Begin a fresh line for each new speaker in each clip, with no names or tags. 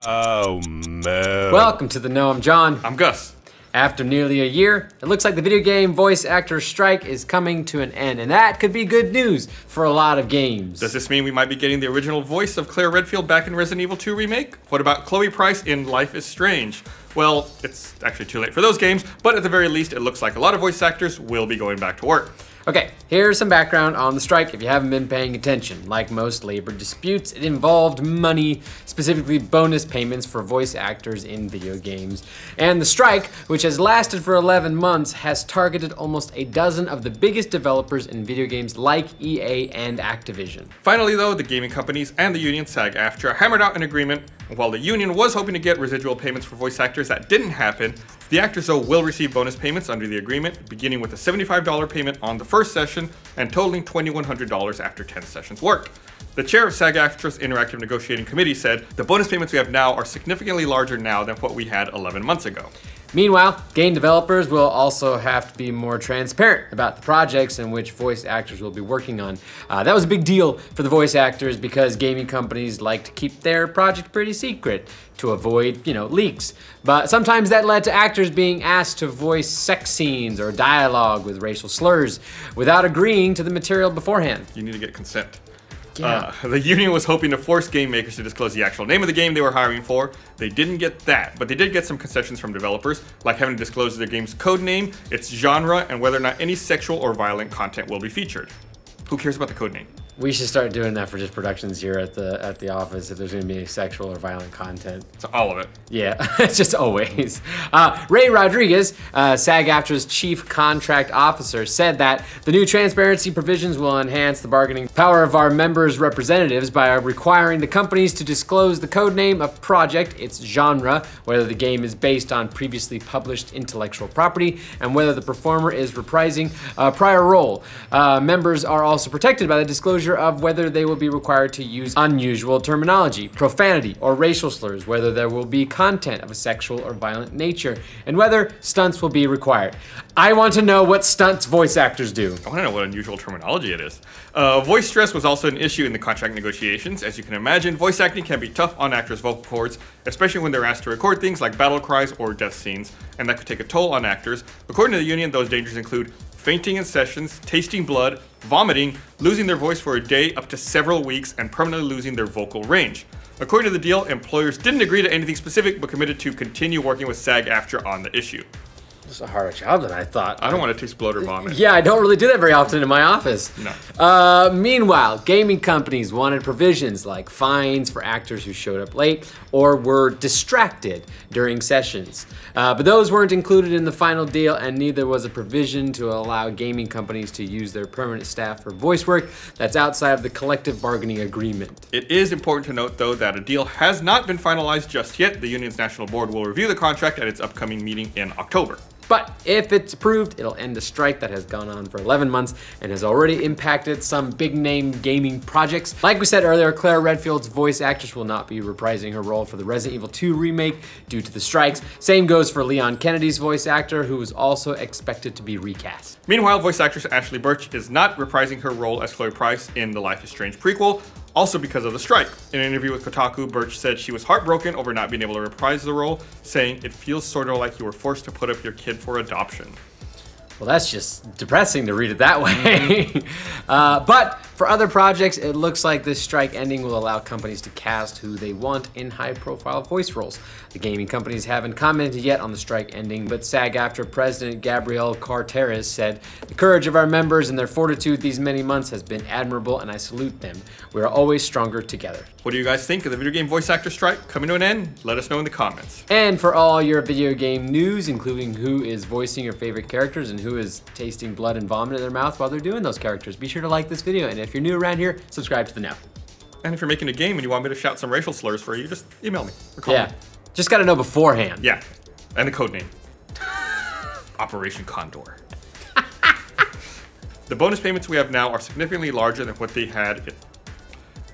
Oh, no.
Welcome to the No, I'm John.
I'm Gus.
After nearly a year, it looks like the video game voice actor strike is coming to an end, and that could be good news for a lot of games.
Does this mean we might be getting the original voice of Claire Redfield back in Resident Evil 2 Remake? What about Chloe Price in Life is Strange? Well, it's actually too late for those games, but at the very least, it looks like a lot of voice actors will be going back to work.
Okay, here's some background on the strike if you haven't been paying attention. Like most labor disputes, it involved money, specifically bonus payments for voice actors in video games. And the strike, which has lasted for 11 months, has targeted almost a dozen of the biggest developers in video games like EA and Activision.
Finally though, the gaming companies and the union SAG-AFTRA hammered out an agreement. While the union was hoping to get residual payments for voice actors, that didn't happen. The actors though will receive bonus payments under the agreement, beginning with a $75 payment on the first session and totaling $2,100 after 10 sessions worked. The chair of SAG-AFTRA's Interactive Negotiating Committee said, "The bonus payments we have now are significantly larger now than what we had 11 months ago."
Meanwhile, game developers will also have to be more transparent about the projects in which voice actors will be working on. That was a big deal for the voice actors because gaming companies like to keep their project pretty secret to avoid, leaks. But sometimes that led to actors being asked to voice sex scenes or dialogue with racial slurs without agreeing to the material beforehand.
You need to get consent.
Yeah.
The union was hoping to force game makers to disclose the actual name of the game they were hiring for. They didn't get that, but they did get some concessions from developers, like having to disclose their game's code name, its genre, and whether or not any sexual or violent content will be featured. Who cares about the code name?
We should start doing that for just productions here at the office if there's gonna be any sexual or violent content.
So all of it.
Yeah, it's just always. Ray Rodriguez, SAG-AFTRA's chief contract officer, said that the new transparency provisions will enhance the bargaining power of our members' representatives by requiring the companies to disclose the code name of project, its genre, whether the game is based on previously published intellectual property, and whether the performer is reprising a prior role. Members are also protected by the disclosure of whether they will be required to use unusual terminology, profanity, or racial slurs, whether there will be content of a sexual or violent nature, and whether stunts will be required. I want to know what stunts voice actors do.
I want to know what unusual terminology it is. Voice stress was also an issue in the contract negotiations. As you can imagine, voice acting can be tough on actors' vocal cords, especially when they're asked to record things like battle cries or death scenes, and that could take a toll on actors. According to the union, those dangers include fainting in sessions, tasting blood, vomiting, losing their voice for a day up to several weeks, and permanently losing their vocal range. According to the deal, employers didn't agree to anything specific, but committed to continue working with SAG-AFTRA on the issue.
It's a harder job than I thought.
I don't want to taste blood or vomit.
Yeah, I don't really do that very often in my office.
No.
Meanwhile, gaming companies wanted provisions like fines for actors who showed up late or were distracted during sessions. But those weren't included in the final deal, and neither was a provision to allow gaming companies to use their permanent staff for voice work that's outside of the collective bargaining agreement.
It is important to note, though, that a deal has not been finalized just yet. The union's national board will review the contract at its upcoming meeting in October.
But if it's approved, it'll end a strike that has gone on for 11 months and has already impacted some big-name gaming projects. Like we said earlier, Claire Redfield's voice actress will not be reprising her role for the Resident Evil 2 remake due to the strikes. Same goes for Leon Kennedy's voice actor, who is also expected to be recast.
Meanwhile, voice actress Ashley Birch is not reprising her role as Chloe Price in the Life is Strange prequel, also because of the strike. In an interview with Kotaku, Birch said she was heartbroken over not being able to reprise the role, saying, "It feels sort of like you were forced to put up your kid for adoption."
Well, that's just depressing to read it that way. But for other projects, it looks like this strike ending will allow companies to cast who they want in high-profile voice roles. The gaming companies haven't commented yet on the strike ending, but SAG-AFTRA President Gabriel Carteres said, "The courage of our members and their fortitude these many months has been admirable, and I salute them. We are always stronger together."
What do you guys think of the video game voice actor strike coming to an end? Let us know in the comments.
And for all your video game news, including who is voicing your favorite characters and who is tasting blood and vomit in their mouth while they're doing those characters, be sure to like this video. And if you're new around here, subscribe to the Now.
And if you're making a game and you want me to shout some racial slurs for you, just email me or call me.
Just gotta know beforehand.
Yeah, and the code name. Operation Condor. The bonus payments we have now are significantly larger than what they had.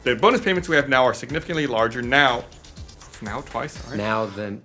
The bonus payments we have now are significantly larger now. Now twice? All right.
Now then.